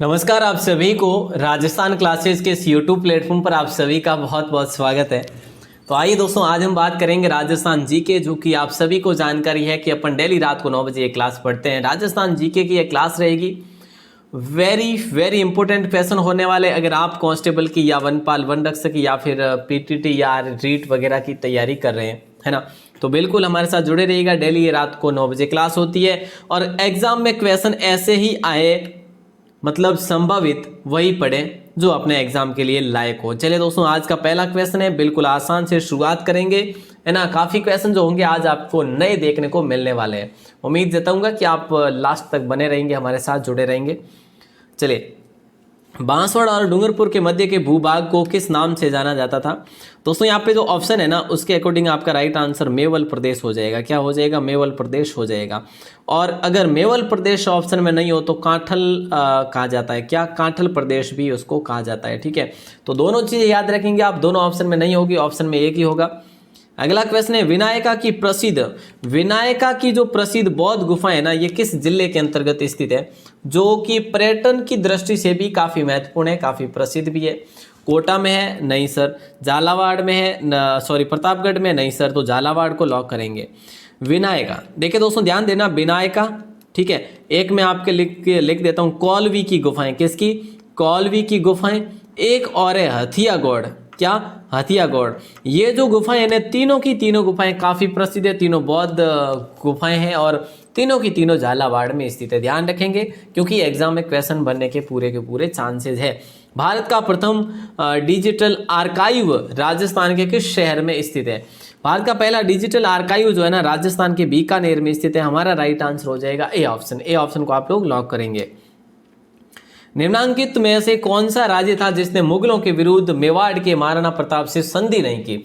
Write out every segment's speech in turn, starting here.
नमस्कार, आप सभी को राजस्थान क्लासेस के इस यूट्यूब प्लेटफॉर्म पर आप सभी का बहुत बहुत स्वागत है। तो आइए दोस्तों, आज हम बात करेंगे राजस्थान जीके, जो कि आप सभी को जानकारी है कि अपन डेली रात को 9 बजे ये क्लास पढ़ते हैं। राजस्थान जीके की ये क्लास रहेगी। वेरी वेरी इंपॉर्टेंट क्वेश्चन होने वाले। अगर आप कांस्टेबल की या वनपाल वन रक्षक या फिर पीटीटी या रीट वगैरह की तैयारी कर रहे हैं, है ना, तो बिल्कुल हमारे साथ जुड़े रहिएगा। डेली ये रात को 9 बजे क्लास होती है और एग्जाम में क्वेश्चन ऐसे ही आए, मतलब संभावित वही पढ़ें जो अपने एग्जाम के लिए लायक हो। चलिए दोस्तों, आज का पहला क्वेश्चन है, बिल्कुल आसान से शुरुआत करेंगे, है ना। काफ़ी क्वेश्चन जो होंगे आज आपको नए देखने को मिलने वाले हैं। उम्मीद जताऊंगा कि आप लास्ट तक बने रहेंगे, हमारे साथ जुड़े रहेंगे। चलिए, बांसवाड़ा और डूंगरपुर के मध्य के भूभाग को किस नाम से जाना जाता था? दोस्तों यहाँ पे जो ऑप्शन है ना, उसके अकॉर्डिंग आपका राइट आंसर मेवल प्रदेश हो जाएगा। क्या हो जाएगा? मेवल प्रदेश हो जाएगा। और अगर मेवल प्रदेश ऑप्शन में नहीं हो तो कांठल कहा जाता है। क्या? कांठल प्रदेश भी उसको कहा जाता है। ठीक है, तो दोनों चीज़ें याद रखेंगे आप। दोनों ऑप्शन में नहीं होगी, ऑप्शन में एक ही होगा। अगला क्वेश्चन है, विनायका की जो प्रसिद्ध बौद्ध गुफा है ना, ये किस जिले के अंतर्गत स्थित है, जो कि पर्यटन की दृष्टि से भी काफी महत्वपूर्ण है, काफी प्रसिद्ध भी है? कोटा में है? नहीं सर। झालावाड़ में है? सॉरी, प्रतापगढ़ में? नहीं सर। तो झालावाड़ को लॉक करेंगे। विनायका, देखिए दोस्तों ध्यान देना, विनायका, ठीक है। एक मैं आपके लिख देता हूँ, कौलवी की गुफाएं। किसकी? कौलवी की गुफाएं। एक और है हथियागौड़। क्या? हथियागौड़। ये जो गुफाएं हैं, तीनों की तीनों गुफाएं काफी प्रसिद्ध है, तीनों बौद्ध गुफाएं हैं और तीनों की तीनों झालावाड़ में स्थित है। ध्यान रखेंगे क्योंकि एग्जाम में क्वेश्चन बनने के पूरे चांसेस है। भारत का प्रथम डिजिटल आर्काइव राजस्थान के किस शहर में स्थित है? भारत का पहला डिजिटल आर्काइव जो है ना, राजस्थान के बीकानेर में स्थित है। हमारा राइट आंसर हो जाएगा ए ऑप्शन। ए ऑप्शन को आप लोग लॉक करेंगे। निम्नांकित में से कौन सा राज्य था जिसने मुगलों के विरुद्ध मेवाड़ के महाराणा प्रताप से संधि नहीं की?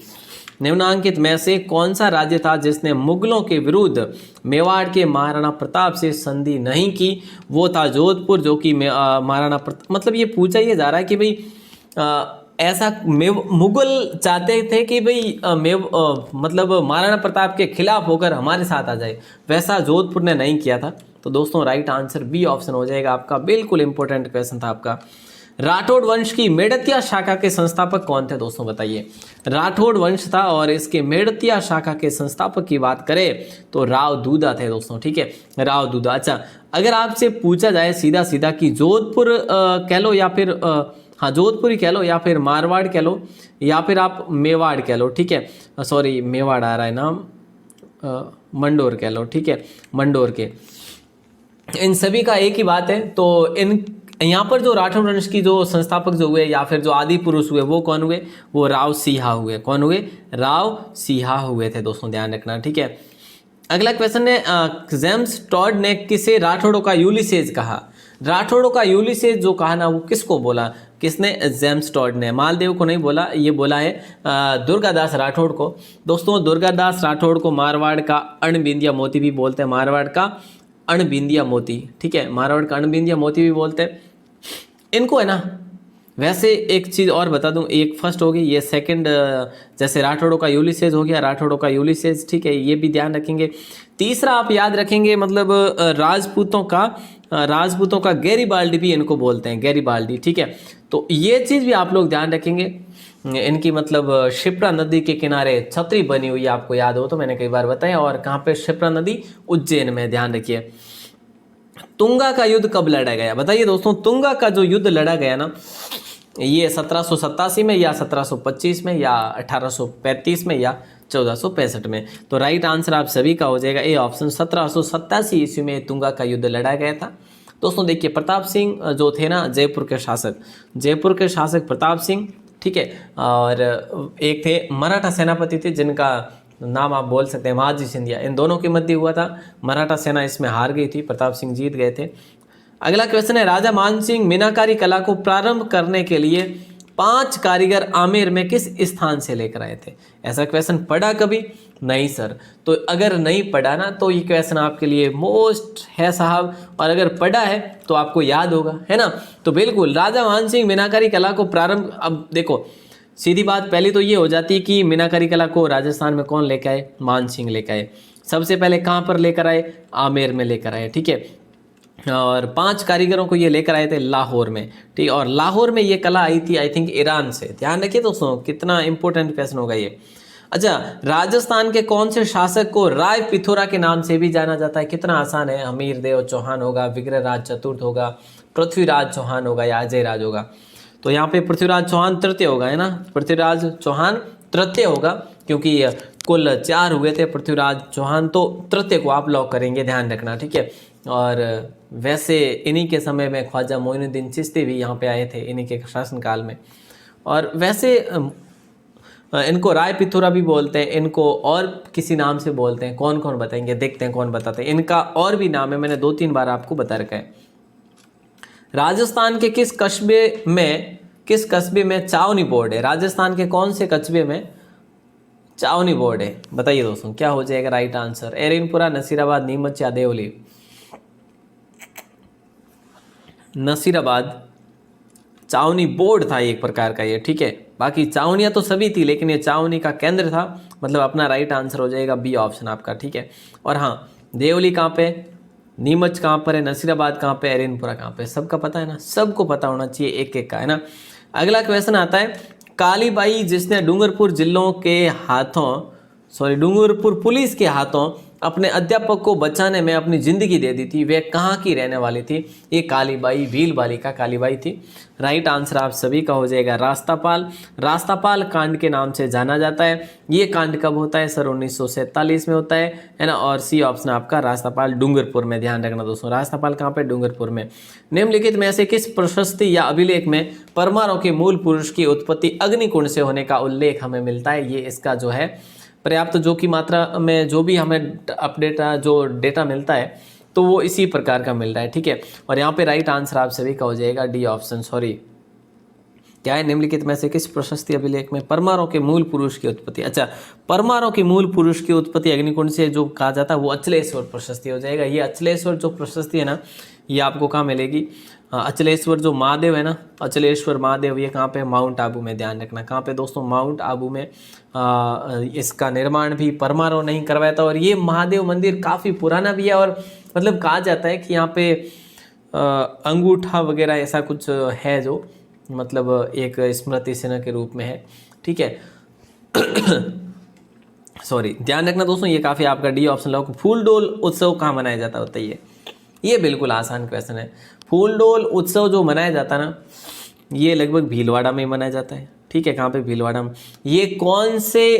निम्नांकित में से कौन सा राज्य था जिसने मुगलों के विरुद्ध मेवाड़ के महाराणा प्रताप से संधि नहीं की? वो था जोधपुर, जो कि महाराणा प्रताप, मतलब ये पूछा ये जा रहा है कि भाई ऐसा मुगल चाहते थे कि भाई मतलब महाराणा प्रताप के खिलाफ होकर हमारे साथ आ जाए, वैसा जोधपुर ने नहीं किया था। तो दोस्तों राइट आंसर बी ऑप्शन हो जाएगा आपका। बिल्कुल इंपॉर्टेंट क्वेश्चन था आपका। राठौड़ वंश की मेड़तिया शाखा के संस्थापक कौन थे? दोस्तों बताइए। राठौड़ वंश था और इसके मेड़तिया शाखा के संस्थापक की बात करें तो राव दूधा थे दोस्तों। ठीक है, राव दूधा। अच्छा, अगर आपसे पूछा जाए सीधा सीधा कि जोधपुर कह लो या फिर हाँ जोधपुरी कह लो या फिर मारवाड़ कह लो या फिर आप मेवाड़ कह लो, ठीक है, सॉरी मेवाड़ आ रहा है नाम, मंडोर कह लो, ठीक है, मंडोर के, इन सभी का एक ही बात है। तो इन यहाँ पर जो राठौड़ वंश की जो संस्थापक जो हुए या फिर जो आदि पुरुष हुए वो कौन हुए? वो राव सिंहा हुए। कौन हुए? राव सिंहा हुए थे दोस्तों, ध्यान रखना। ठीक है, अगला क्वेश्चन है, जेम्स टॉड ने किसे राठौड़ों का यूलिसेज कहा? राठौड़ों का यूलिसेज जो कहा ना, वो किसको बोला? किसने? जेम्स टॉड ने। मालदेव को नहीं बोला, ये बोला है दुर्गादास राठौड़ को। दोस्तों दुर्गादास राठौड़ को मारवाड़ का अणबिंदिया मोती भी बोलते हैं। मारवाड़ का अणबिंदिया मोती, ठीक है, मारवाड़ का अणबिंदिया मोती भी बोलते हैं इनको, है ना। वैसे एक चीज़ और बता दूं, एक फर्स्ट होगी, ये सेकंड, जैसे राठौड़ों का यूलिसेज हो गया, राठौड़ों का यूलिसेज, ठीक है, ये भी ध्यान रखेंगे। तीसरा आप याद रखेंगे, मतलब राजपूतों का गैरीबाल्डी भी इनको बोलते हैं, गैरीबाल्डी, ठीक है। तो ये चीज़ भी आप लोग ध्यान रखेंगे। इनकी मतलब शिप्रा नदी के किनारे छतरी बनी हुई है, आपको याद हो तो मैंने कई बार बताया। और कहाँ पे? शिप्रा नदी, उज्जैन में, ध्यान रखिए। तुंगा का युद्ध कब लड़ा गया? बताइए दोस्तों, तुंगा का जो युद्ध लड़ा गया ना, ये 1787 में या 1725 में या 1835 में या 1465 में? तो राइट आंसर आप सभी का हो जाएगा ए ऑप्शन। 1787 ईस्वी में तुंगा का युद्ध लड़ा गया था। दोस्तों देखिए, प्रताप सिंह जो थे ना, जयपुर के शासक प्रताप सिंह, ठीक है, और एक थे मराठा सेनापति थे जिनका नाम आप बोल सकते हैं महाजी सिंधिया। इन दोनों के मध्य हुआ था। मराठा सेना इसमें हार गई थी, प्रताप सिंह जीत गए थे। अगला क्वेश्चन है, राजा मानसिंह मीनाकारी कला को प्रारंभ करने के लिए 5 कारीगर आमेर में किस स्थान से लेकर आए थे? ऐसा क्वेश्चन पढ़ा कभी? नहीं सर। तो अगर नहीं पढ़ा ना, तो ये क्वेश्चन आपके लिए मोस्ट है साहब, और अगर पढ़ा है तो आपको याद होगा, है ना। तो बिल्कुल राजा मानसिंह मीनाकारी कला को प्रारंभ, अब देखो सीधी बात पहली तो ये हो जाती है कि मीनाकारी कला को राजस्थान में कौन लेकर आए? मानसिंह लेकर आए। सबसे पहले कहाँ पर लेकर आए? आमेर में लेकर आए, ठीक है। और 5 कारीगरों को ये लेकर आए थे लाहौर में, ठीक। और लाहौर में ये कला आई थी आई थिंक ईरान से। ध्यान रखिए दोस्तों, कितना इंपॉर्टेंट क्वेश्चन होगा ये। अच्छा, राजस्थान के कौन से शासक को राय पिथौरा के नाम से भी जाना जाता है? कितना आसान है। हमीर देव चौहान होगा, विग्रहराज चतुर्थ होगा, पृथ्वीराज चौहान होगा या अजय राज होगा? तो यहाँ पे पृथ्वीराज चौहान तृतीय होगा, है ना। पृथ्वीराज चौहान तृतीय होगा, क्योंकि कुल 4 हुए थे पृथ्वीराज चौहान, तो तृतीय को आप लॉक करेंगे, ध्यान रखना, ठीक है। और वैसे इन्हीं के समय में ख्वाजा मोइनुद्दीन चिश्ती भी यहाँ पे आए थे, इन्हीं के शासनकाल में। और वैसे इनको राय पिथौरा भी बोलते हैं, इनको और किसी नाम से बोलते हैं। कौन कौन बताएंगे, देखते हैं कौन बताते हैं। इनका और भी नाम है, मैंने 2-3 बार आपको बता रखा है। राजस्थान के किस कस्बे में चावनी बोर्ड है? राजस्थान के कौन से कस्बे में चावनी बोर्ड है? बताइए दोस्तों, क्या हो जाएगा राइट आंसर? एरिनपुरा, नसीराबाद, नीमच या देवली? नसीराबाद चावनी बोर्ड था एक प्रकार का ये, ठीक है। बाकी चावनियाँ तो सभी थी, लेकिन ये चावनी का केंद्र था, मतलब अपना राइट आंसर हो जाएगा बी ऑप्शन आपका, ठीक है। और हाँ, देवली कहाँ पे, नीमच कहाँ पर है, नसीराबाद कहाँ पे, एरिनपुरा कहाँ पे? सबका पता है ना, सबको पता होना चाहिए एक एक का, है ना। अगला क्वेश्चन आता है, कालीबाई जिसने डूंगरपुर पुलिस के हाथों अपने अध्यापक को बचाने में अपनी जिंदगी दे दी थी, वे कहाँ की रहने वाली थी? ये कालीबाई भीलवाली का कालीबाई थी। राइट आंसर आप सभी का हो जाएगा रास्तापाल। रास्तापाल कांड के नाम से जाना जाता है। ये कांड कब होता है? सर 1947 में होता है ना। और सी ऑप्शन आपका रास्तापाल डूंगरपुर में। ध्यान रखना दोस्तों, रास्तापाल कहाँ पे? डूंगरपुर में। निम्नलिखित में से किस प्रशस्ति या अभिलेख में परमाणु के मूल पुरुष की उत्पत्ति अग्निकुंड से होने का उल्लेख हमें मिलता है? ये इसका जो है पर्याप्त जो की मात्रा में जो भी हमें जो डेटा मिलता है, तो वो इसी प्रकार का मिल रहा है, ठीक है। और यहाँ पे राइट आंसर आप सभी का हो जाएगा डी ऑप्शन। सॉरी, क्या है? निम्नलिखित में से किस प्रशस्ति अभिलेख में परमाणु के मूल पुरुष की उत्पत्ति? अच्छा, परमाणु के मूल पुरुष की उत्पत्ति अग्निकुंड से जो कहा जाता है वो अचलेश्वर प्रशस्ति हो जाएगा। ये अचलेश्वर जो प्रशस्ति है ना, ये आपको कहाँ मिलेगी? अचलेश्वर जो महादेव है ना, अचलेश्वर महादेव, ये कहाँ पे? माउंट आबू में। ध्यान रखना, कहाँ पे दोस्तों? माउंट आबू में। इसका निर्माण भी परमाणु नहीं करवाया था। और ये महादेव मंदिर काफ़ी पुराना भी है, और मतलब कहा जाता है कि यहाँ पे अंगूठा वगैरह ऐसा कुछ है, जो मतलब एक स्मृति चिन्ह के रूप में है, ठीक है। सॉरी, ध्यान रखना दोस्तों, ये काफ़ी आपका डी ऑप्शन लॉक। फूलडोल उत्सव कहाँ मनाया जाता है बताइए? ये बिल्कुल आसान क्वेश्चन है। फूलडोल उत्सव जो मनाया जाता है ना, ये लगभग भीलवाड़ा में मनाया जाता है, ठीक है। कहाँ पे? भीलवाड़ा में। ये कौन से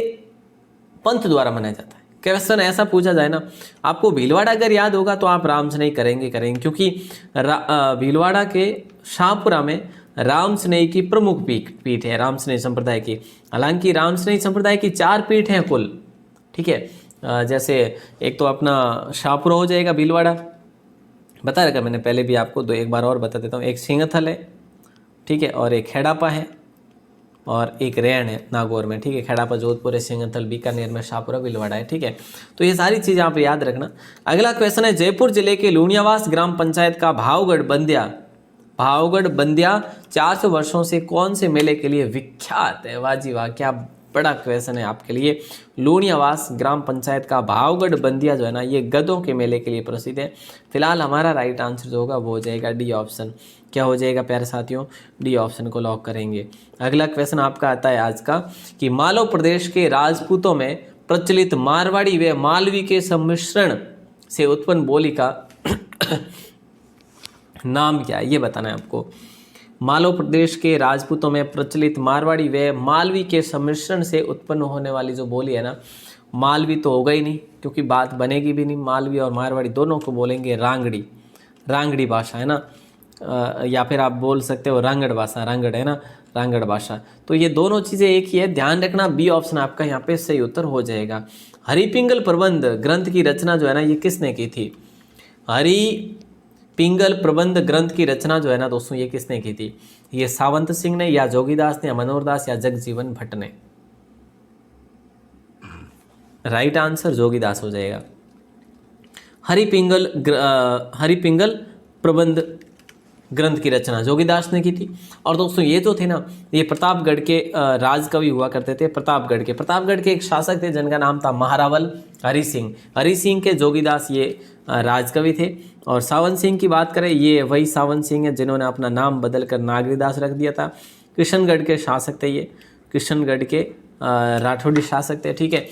पंथ द्वारा मनाया जाता है? क्वेश्चन ऐसा पूछा जाए ना, आपको भीलवाड़ा अगर याद होगा तो आप राम स्नेही करेंगे, क्योंकि भीलवाड़ा के शाहपुरा में राम स्नेही की प्रमुख पीठ है, राम स्नेही संप्रदाय की। हालांकि राम स्नेही संप्रदाय की 4 पीठ हैं कुल, ठीक है। जैसे एक तो अपना शाहपुरा हो जाएगा, भीलवाड़ा बता रखा मैंने पहले भी आपको, एक बार और बता देता हूँ। एक सिंगथल है, ठीक है, और एक खेड़ापा है, और एक रैण है नागौर में, ठीक है। खेड़ापा जोधपुर है, सिंगथल बीकानेर में, शाहपुरा भीलवाड़ा है, ठीक है। तो ये सारी चीज़ें आप याद रखना। अगला क्वेश्चन है, जयपुर जिले के लूणियावास ग्राम पंचायत का भावगढ़ बंदिया 400 वर्षों से कौन से मेले के लिए विख्यात है? वाह जी वाह, क्या बड़ा क्वेश्चन है आपके लिए। लूणियावास ग्राम पंचायत का भावगढ़ बंदिया जो है ना, ये गधों के मेले के लिए प्रसिद्ध है। फिलहाल हमारा राइट आंसर जो होगा वो हो जाएगा डी ऑप्शन। क्या हो जाएगा प्यारे साथियों? डी ऑप्शन को लॉक करेंगे। अगला क्वेश्चन आपका आता है आज का, कि मालव प्रदेश के राजपूतों में प्रचलित मारवाड़ी व मालवी के सम्मिश्रण से उत्पन्न बोली का नाम क्या है? ये बताना है आपको। मालव प्रदेश के राजपूतों में प्रचलित मारवाड़ी व मालवी के सम्मिश्रण से उत्पन्न होने वाली जो बोली है ना, मालवी तो होगा ही नहीं, क्योंकि बात बनेगी भी नहीं। मालवी और मारवाड़ी दोनों को बोलेंगे रांगड़ी भाषा, है ना। या फिर आप बोल सकते हो रांगड़ भाषा, रांगड़ है ना, रांगड़ भाषा। तो ये दोनों चीज़ें एक ही है, ध्यान रखना। बी ऑप्शन आपका यहाँ पे सही उत्तर हो जाएगा। हरिपिंगल प्रबंध ग्रंथ की रचना जो है ना, ये किसने की थी? हरिपिंगल प्रबंध ग्रंथ की रचना जो है ना दोस्तों, ये किसने की थी? ये सावंत सिंह ने, या जोगीदास ने, या मनोहरदास, या जगजीवन भट्ट ने? राइट आंसर जोगीदास हो जाएगा। हरिपिंगल प्रबंध ग्रंथ की रचना जोगीदास ने की थी। और दोस्तों ये जो थे ना, ये प्रतापगढ़ के राजकवि हुआ करते थे। प्रतापगढ़ के एक शासक थे जिनका नाम था महारावल हरि सिंह के जोगीदास ये राजकवि थे। और सावन सिंह की बात करें, ये वही सावन सिंह है जिन्होंने अपना नाम बदलकर नागरीदास रख दिया था। किशनगढ़ के शासक थे ये, किशनगढ़ के राठौड़ी शासक थे, ठीक है।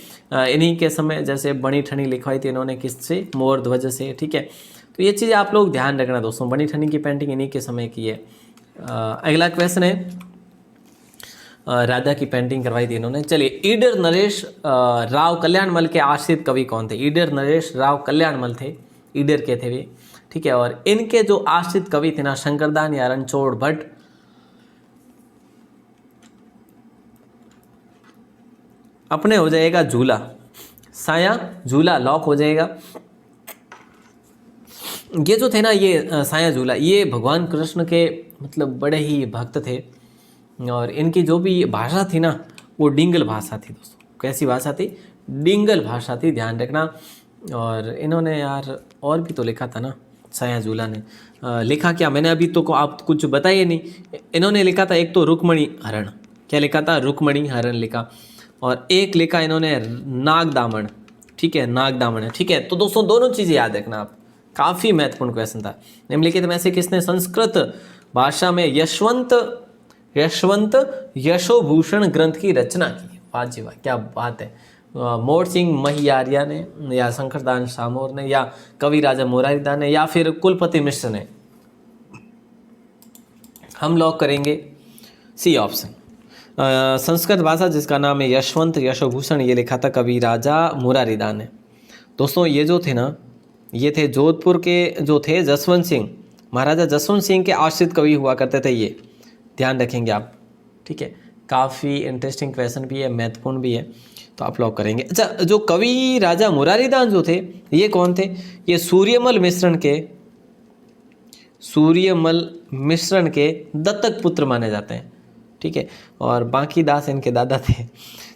इन्हीं के समय जैसे बनी ठनी लिखवाई थी इन्होंने किससे, मोर ध्वज से, ठीक है। तो ये चीज़ें आप लोग ध्यान रखना दोस्तों, बनी ठनी की पेंटिंग इन्हीं के समय की है। अगला क्वेश्चन है, राधा की पेंटिंग करवाई थी इन्होंने। चलिए, ईडर नरेश राव कल्याणमल के आश्रित कवि कौन थे? ईडर नरेश राव कल्याणमल थे, ईडर के थे वे, ठीक है। और इनके जो आश्रित कवि थे ना, शंकरदान या रणछोड़ भट्ट। अपने हो जाएगा झूला, साया झूला लॉक हो जाएगा। ये जो थे ना, ये साया झूला, ये भगवान कृष्ण के मतलब बड़े ही भक्त थे। और इनकी जो भी भाषा थी ना, वो डिंगल भाषा थी दोस्तों। कैसी भाषा थी? डिंगल भाषा थी, ध्यान रखना। और इन्होंने यार और भी तो लिखा था ना, साया झूला ने। लिखा क्या, मैंने अभी तो आप कुछ बताइए नहीं। इन्होंने लिखा था एक तो रुक्मणी हरण, क्या लिखा था? रुक्मणी हरण लिखा। और एक लिखा इन्होंने नागदामन, ठीक है, नागदामन है, ठीक है। तो दोस्तों दोनों चीज़ें याद रखना आप, काफ़ी महत्वपूर्ण क्वेश्चन था। निम्नलिखित में से किसने संस्कृत भाषा में यशवंत यशोभूषण ग्रंथ की रचना की? वाह जी वाह, क्या बात है। मोर सिंह महियारिया ने, या शंकरदास सामोर ने, या कवि राजा मोरारीदास ने, या फिर कुलपति मिश्र ने? हम लॉक करेंगे सी ऑप्शन। संस्कृत भाषा जिसका नाम है यशवंत यशोभूषण, ये लिखा था कवि राजा मोरारीदास ने। दोस्तों ये जो थे ना, ये थे जोधपुर के जो थे जसवंत सिंह, महाराजा जसवंत सिंह के आश्रित कवि हुआ करते थे ये, ध्यान रखेंगे आप, ठीक है। काफ़ी इंटरेस्टिंग क्वेश्चन भी है, महत्वपूर्ण भी है, तो आप लॉक करेंगे। अच्छा, जो कवि राजा मुरारीदास जो थे, ये कौन थे? ये सूर्यमल मिश्रण के दत्तक पुत्र माने जाते हैं, ठीक है। और बाकी दास इनके दादा थे।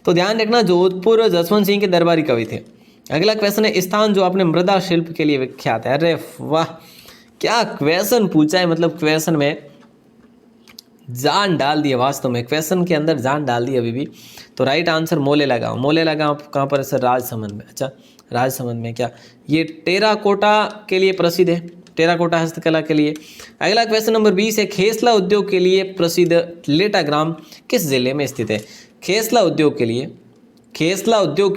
तो ध्यान रखना, जोधपुर जसवंत सिंह के दरबारी कवि थे। अगला क्वेश्चन है, स्थान जो अपने मृदा शिल्प के लिए विख्यात है। अरे वाह, क्या क्वेश्चन पूछा है, मतलब क्वेश्चन में जान डाल दी है, वास्तव में क्वेश्चन के अंदर जान डाल दी अभी भी। तो राइट आंसर मोलेला गाँव। मोलेला गाँव कहाँ पर है सर? राजसमंद में। अच्छा, राजसमंद में। क्या ये टेराकोटा के लिए प्रसिद्ध है? टेराकोटा हस्तकला के लिए। अगला क्वेश्चन नंबर 20 है, खेसला उद्योग के लिए प्रसिद्ध लेटा ग्राम किस जिले में स्थित है? खेसला उद्योग के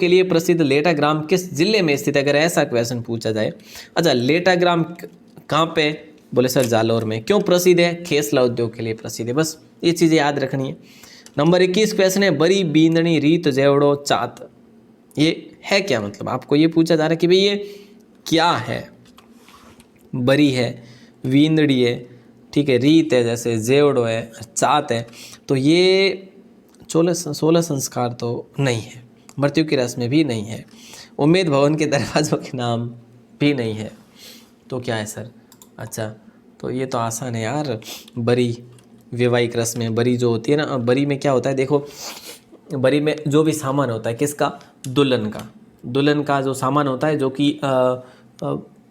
लिए प्रसिद्ध लेटा ग्राम किस जिले में स्थित है, अगर ऐसा क्वेश्चन पूछा जाए। अच्छा, लेटा ग्राम कहाँ पे? बोले सर जालौर में। क्यों प्रसिद्ध है? खेसला उद्योग के लिए प्रसिद्ध है। बस ये चीज़ें याद रखनी है। नंबर 21 क्वेश्चन है, बरी बींदनी रीत जेवड़ो चात, ये है क्या? मतलब आपको ये पूछा जा रहा है कि भाई ये क्या है। बरी है, बींदड़ी है, ठीक है, रीत है, जैसे जेवड़ो है, चात है। तो ये 16 संस्कार तो नहीं है, मृत्यु की रस्म में भी नहीं है, उम्मीद भवन के दरवाजों के नाम भी नहीं है। तो क्या है सर? अच्छा, तो ये तो आसान है यार, बरी वैवाहिक रस्में। बरी जो होती है ना, बरी में क्या होता है, देखो बरी में जो भी सामान होता है, किसका? दुल्हन का जो सामान होता है, जो कि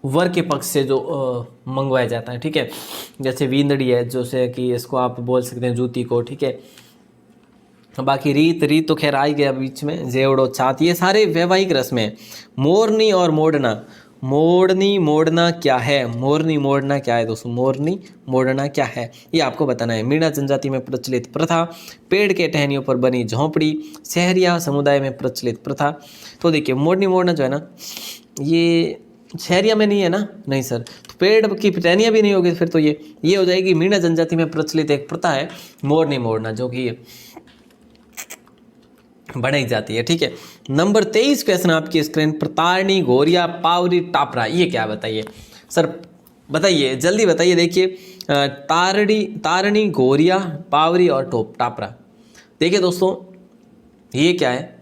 वर के पक्ष से जो मंगवाया जाता है, ठीक है। जैसे वींदड़ी है, जैसे कि इसको आप बोल सकते हैं जूती को, ठीक है। बाकी रीत तो खैर आई गया बीच में, जेवड़ो चात, ये सारे वैवाहिक रस्में। मोरनी और मोड़ना क्या है? मोरनी मोड़ना क्या है दोस्तों? मोरनी मोड़ना क्या है, ये आपको बताना है। मीणा जनजाति में प्रचलित प्रथा, पेड़ के टहनियों पर बनी झोंपड़ी, शहरिया समुदाय में प्रचलित प्रथा। तो देखिए, मोरनी मोड़ना जो है ना, ये शहरिया में नहीं है ना? नहीं सर, तो पेड़ की टहनियाँ भी नहीं होगी फिर, तो ये हो जाएगी मीणा जनजाति में प्रचलित एक प्रथा है मोरनी मोड़ना, जो कि बढ़ाई जाती है, ठीक है। नंबर 23 क्वेश्चन आपकी स्क्रीन पर, तारणी गोरिया पावरी टापरा, ये क्या? बताइए सर, बताइए जल्दी बताइए। देखिए, तारणी गोरिया पावरी और टापरा, देखिए दोस्तों ये क्या है?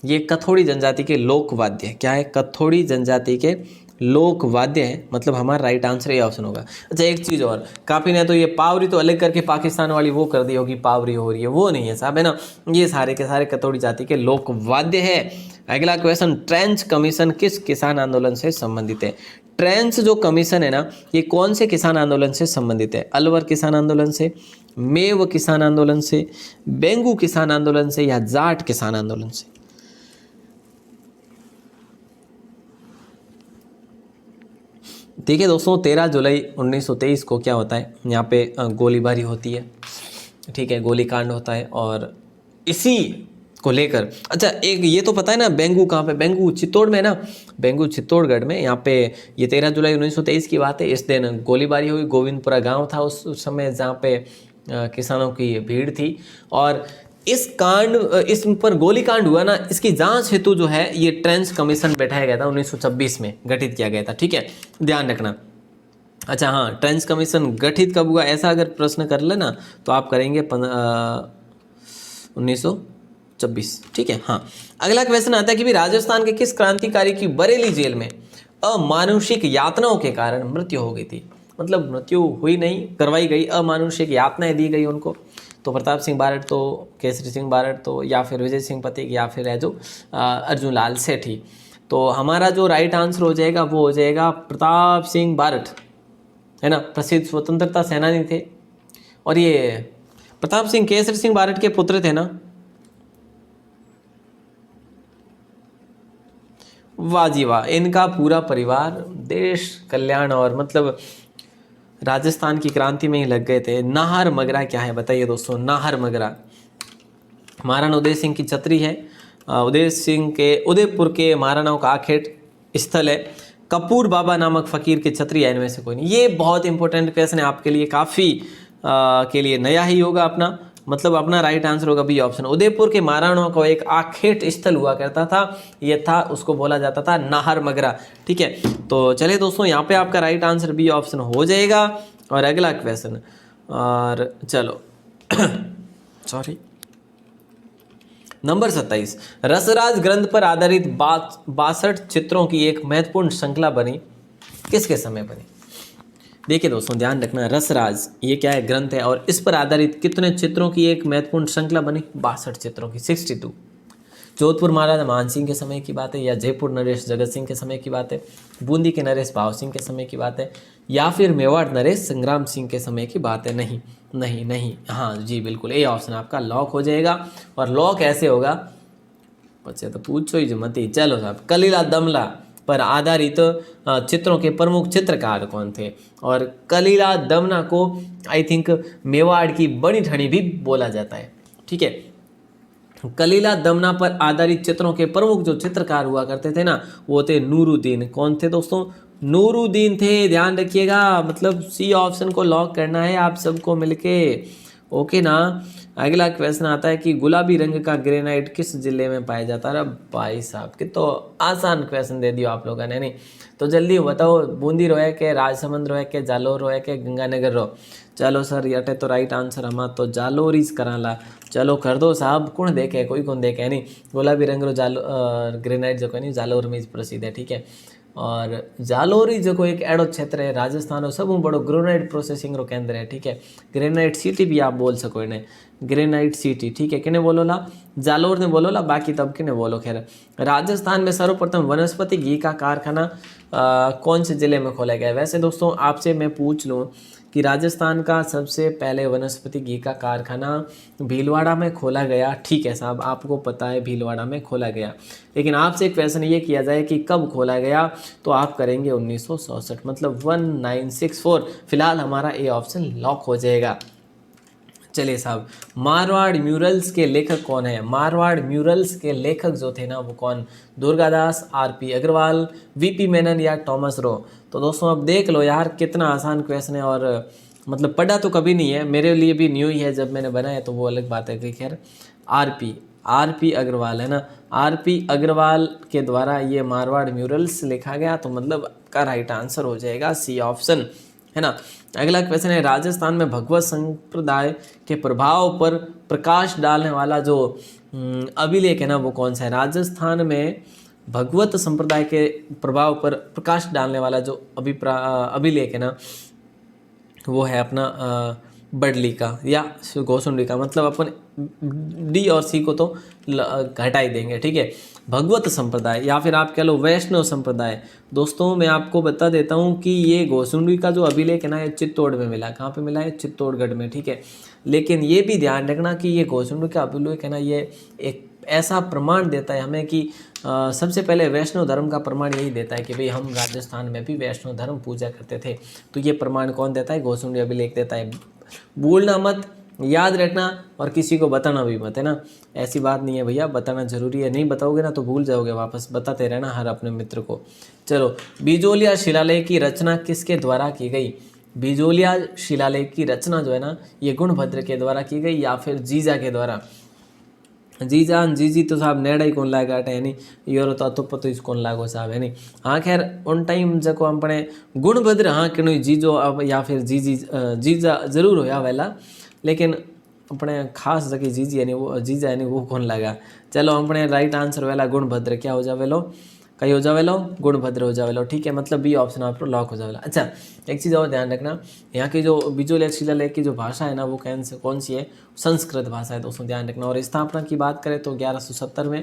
ये कथोड़ी जनजाति के लोक वाद्य है। क्या है? कथोड़ी जनजाति के लोक वाद्य है, मतलब हमारा राइट आंसर ये ऑप्शन होगा। अच्छा, एक चीज़ और, काफ़ी ने तो ये पावरी तो अलग करके पाकिस्तान वाली वो कर दी होगी, पावरी हो रही है, वो नहीं है साहब, है ना। ये सारे के सारे कथोड़ी जाति के लोक वाद्य है। अगला क्वेश्चन, ट्रेंच कमीशन किस किसान आंदोलन से संबंधित है? ट्रेंच जो कमीशन है ना, ये कौन से किसान आंदोलन से संबंधित है? अलवर किसान आंदोलन से, मेव किसान आंदोलन से, बेंगू किसान आंदोलन से, या जाट किसान आंदोलन से? देखिए दोस्तों, 13 जुलाई 1923 को क्या होता है, यहाँ पे गोलीबारी होती है, ठीक है, गोलीकांड होता है। और इसी को लेकर, अच्छा एक ये तो पता है ना, बेंगू कहाँ पे, बेंगू चित्तौड़ में है ना, बेंगू चित्तौड़गढ़ में। यहाँ पे ये 13 जुलाई 1923 की बात है। इस दिन गोलीबारी हुई। गोविंदपुरा गांव था उस समय, जहाँ पे किसानों की भीड़ थी। और इस पर गोलीकांड हुआ ना, इसकी जांच हेतु जो है ये ट्रेंच कमीशन बैठाया गया था, 1926 में गठित किया गया था, ठीक है, ध्यान रखना। अच्छा हाँ, ट्रेंच कमीशन गठित कब हुआ, ऐसा अगर प्रश्न कर लेना तो आप करेंगे 1926, ठीक है। हाँ, अगला क्वेश्चन आता है कि भी राजस्थान के किस क्रांतिकारी की बरेली जेल में अमानुषिक यातनाओं के कारण मृत्यु हो गई थी। मतलब मृत्यु हुई नहीं, करवाई गई, अमानुषिक यातनाएं दी गई उनको। तो प्रताप सिंह बारड, तो केसरी सिंह बारड, तो या फिर विजय सिंह पथिक, या फिर है जो अर्जुन लाल सेठी। तो हमारा जो राइट आंसर हो जाएगा वो हो जाएगा प्रताप सिंह बारड, है ना, प्रसिद्ध स्वतंत्रता सेनानी थे। और ये प्रताप सिंह केसरी सिंह बारड के पुत्र थे ना। वाह जी वाह, इनका पूरा परिवार देश कल्याण और मतलब राजस्थान की क्रांति में ही लग गए थे। नाहर मगरा क्या है बताइए दोस्तों। नाहर मगरा महाराणा उदय सिंह की छतरी है। उदयपुर के महाराणाओं का आखेट स्थल है। कपूर बाबा नामक फकीर के छतरी है, इनमें से कोई नहीं। ये बहुत इंपॉर्टेंट क्वेश्चन है आपके लिए, काफ़ी के लिए नया ही होगा अपना, मतलब अपना राइट आंसर होगा बी ऑप्शन। उदयपुर के महाराणाओं का एक आखेट स्थल हुआ करता था, ये था, उसको बोला जाता था नाहर मगरा, ठीक है। तो चलिए दोस्तों, यहाँ पे आपका राइट आंसर बी ऑप्शन हो जाएगा। और अगला क्वेश्चन, और चलो सॉरी, नंबर 27, रसराज ग्रंथ पर आधारित 62 चित्रों की एक महत्वपूर्ण श्रृंखला बनी, किसके समय बनी। देखिए दोस्तों, ध्यान रखना, रसराज ये क्या है, ग्रंथ है, और इस पर आधारित कितने चित्रों की एक महत्वपूर्ण श्रृंखला बनी, 62 चित्रों की, 62। जोधपुर महाराजा मान सिंह के समय की बात है, या जयपुर नरेश जगत सिंह के समय की बात है, बूंदी के नरेश भाव सिंह के समय की बात है, या फिर मेवाड़ नरेश संग्राम सिंह के समय की बात है। नहीं नहीं नहीं, हाँ जी बिल्कुल, ए ऑप्शन आपका लॉक हो जाएगा। और लॉक ऐसे होगा, बच्चे तो पूछो ही मत ही। चलो साहब, कलीला दमला पर आधारित चित्रों के प्रमुख चित्रकार कौन थे। और कलीला दमना को आई थिंक मेवाड़ की बड़ी ठणी भी बोला जाता है, ठीक है। कलीला दमना पर आधारित चित्रों के प्रमुख जो चित्रकार हुआ करते थे ना, वो थे नूरुद्दीन। कौन थे दोस्तों, नूरुद्दीन थे, ध्यान रखिएगा। मतलब सी ऑप्शन को लॉक करना है आप सबको मिलके, ओके ना। अगला क्वेश्चन आता है कि गुलाबी रंग का ग्रेनाइट किस जिले में पाया जाता है। भाई साहब कि तो आसान क्वेश्चन दे दियो आप लोगों ने, नहीं तो जल्दी बताओ, बूंदी रोए के, राजसमंद रोए के, जालोर रोए के, गंगानगर रो। चलो सर, यटे तो राइट आंसर हमारा तो जालोर इज कराला। चलो कर दो साहब, कौन देखे, कोई कौन देखे नहीं। गुलाबी रंग रो ग्रेनाइट जो नहीं जालोर में प्रसिद्ध है, ठीक है। और जालोरी जो एक एड़ो क्षेत्र है राजस्थान रो सब बड़ो ग्रेनाइट प्रोसेसिंग रो केंद्र है, ठीक है। ग्रेनाइट सिटी भी आप बोल सको इन्हें, ग्रेनाइट सिटी, ठीक है। किने बोलो ला, जालोर ने बोलो ला, बाकी तब किने बोलो। खैर, राजस्थान में सर्वप्रथम वनस्पति घी का कारखाना कौन से जिले में खोला गया है। वैसे दोस्तों आपसे मैं पूछ लूँ कि राजस्थान का सबसे पहले वनस्पति घी का कारखाना भीलवाड़ा में खोला गया, ठीक है साहब, आपको पता है भीलवाड़ा में खोला गया। लेकिन आपसे क्वेश्चन ये किया जाए कि कब खोला गया, तो आप करेंगे 1967, मतलब 1964। फिलहाल हमारा ए ऑप्शन लॉक हो जाएगा। चलिए साहब, मारवाड़ म्यूरल्स के लेखक कौन है। मारवाड़ म्यूरल्स के लेखक जो थे ना वो कौन, दुर्गादास, आरपी अग्रवाल, वीपी मेनन या टॉमस रो। तो दोस्तों अब देख लो यार, कितना आसान क्वेश्चन है, और मतलब पढ़ा तो कभी नहीं है, मेरे लिए भी न्यू ही है, जब मैंने बनाया तो वो अलग बात है कि खैर आरपी अग्रवाल है ना, आरपी अग्रवाल के द्वारा ये मारवाड़ म्यूरल्स लिखा गया, तो मतलब का राइट आंसर हो जाएगा सी ऑप्शन, है ना। अगला क्वेश्चन है, राजस्थान में भगवत संप्रदाय के प्रभाव पर प्रकाश डालने वाला जो अभिलेख है ना वो कौन सा है। राजस्थान में भगवत संप्रदाय के प्रभाव पर प्रकाश डालने वाला जो अभिलेख है ना वो है अपना बडली का या गोसुंडी का, मतलब अपन डी और सी को तो घटा ही देंगे, ठीक है। भगवत संप्रदाय या फिर आप कह लो वैष्णव संप्रदाय। दोस्तों मैं आपको बता देता हूँ कि ये गोसुंडी का जो अभिलेख है ना ये चित्तौड़ में मिला। कहाँ पे मिला है, चित्तौड़गढ़ में, ठीक है। लेकिन ये भी ध्यान रखना कि ये गोसुंडी का अभिलेख है ना ये एक ऐसा प्रमाण देता है हमें कि सबसे पहले वैष्णव धर्म का प्रमाण यही देता है कि भाई हम राजस्थान में भी वैष्णव धर्म पूजा करते थे। तो ये प्रमाण कौन देता है? घोसुंडी अभिलेख देता है। भूलना मत, याद रखना और किसी को बताना भी मत, है ना। ऐसी बात नहीं है भैया, बताना जरूरी है, नहीं बताओगे ना तो भूल जाओगे, वापस बताते रहना हर अपने मित्र को। चलो, बिजोलिया शिलालेख की रचना किसके द्वारा की गई? बिजोलिया शिलालेख की रचना जो है ना, ये गुणभद्र के द्वारा की गई या फिर जीजा के द्वारा? जीजा जीजी तो साहब नेड़ा ही कौन लागा है नहीं, योरो तो अतो कोन लागो साहब, है नहीं। हाँ खैर उन टाइम जको अपने गुणभद्र हाँ कि जीजो अब या फिर जीजी जीजा जरूर होया वेला, लेकिन अपने खास जगह जीजी यानी वो जीजा यानी वो कौन लगा। चलो अपने राइट आंसर वेला गुणभद्र क्या हो जावेलो? कई हो जावेलो? गुणभद्र हो जावेलो। ठीक है, मतलब बी ऑप्शन आप लॉक हो जावेला। अच्छा, एक चीज़ और ध्यान रखना, यहाँ की जो बिजोलिया शिलालेख की जो भाषा है ना वो कौन सी है? संस्कृत भाषा है दोस्तों, ध्यान रखना। और स्थापना की बात करें तो 1170 में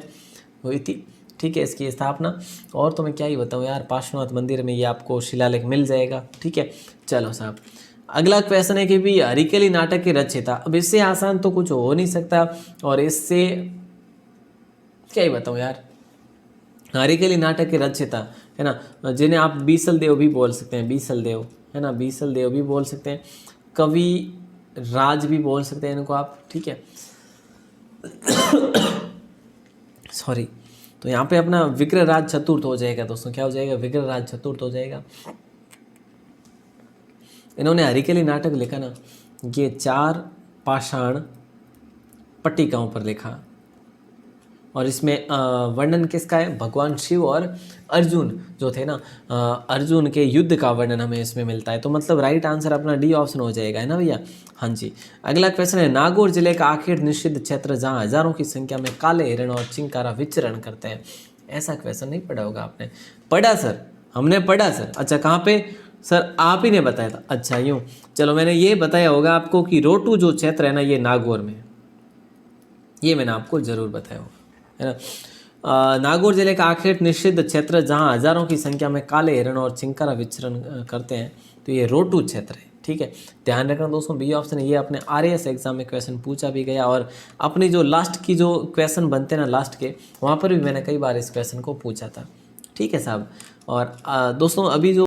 हुई थी। ठीक है, इसकी स्थापना। और तो मैं क्या ही बताऊँ यार, पार्श्वनाथ मंदिर में ये आपको शिलालेख मिल जाएगा। ठीक है, चलो साहब अगला क्वेश्चन है कि भी हरिकेली नाटक के रचयिता। अब इससे आसान तो कुछ हो नहीं सकता, और इससे क्या ही बताऊँ यार, हरिकेली नाटक के रचयिता है ना, जिन्हें आप बीसल देव भी बोल सकते हैं, बीसल देव है ना, बीसल देव भी बोल सकते हैं, कवि राज भी बोल सकते हैं इनको आप। ठीक है सॉरी, तो यहाँ पे अपना विग्रहराज चतुर्थ हो जाएगा दोस्तों। क्या हो जाएगा? विग्रहराज चतुर्थ हो जाएगा। इन्होंने हरिकेली नाटक लिखा ना, ये 4 पाषाण पट्टिकाओं पर लिखा, और इसमें वर्णन किसका है? भगवान शिव और अर्जुन जो थे ना, अर्जुन के युद्ध का वर्णन हमें इसमें मिलता है। तो मतलब राइट आंसर अपना डी ऑप्शन हो जाएगा, है ना भैया। हाँ जी, अगला क्वेश्चन है, नागौर जिले का आखिर निषिद्ध क्षेत्र जहाँ हजारों की संख्या में काले हिरण और चिंकारा विचरण करते हैं। ऐसा क्वेश्चन नहीं पढ़ा होगा आपने। पढ़ा सर, हमने पढ़ा सर। अच्छा कहाँ पे सर? आप ही ने बताया था। अच्छा यूँ, चलो मैंने ये बताया होगा आपको कि रोटू जो क्षेत्र है ना ये नागौर में, ये मैंने आपको जरूर बताया होगा, है ना। नागौर जिले का आखिर निषिद्ध क्षेत्र जहाँ हजारों की संख्या में काले हिरण और चिंकारा विचरण करते हैं, तो ये रोटू क्षेत्र है। ठीक है, ध्यान रखना दोस्तों, बी ऑप्शन ये अपने RAS एग्जाम में क्वेश्चन पूछा भी गया, और अपनी जो लास्ट की जो क्वेश्चन बनते हैं ना लास्ट के, वहाँ पर भी मैंने कई बार इस क्वेश्चन को पूछा था। ठीक है साहब। और दोस्तों अभी जो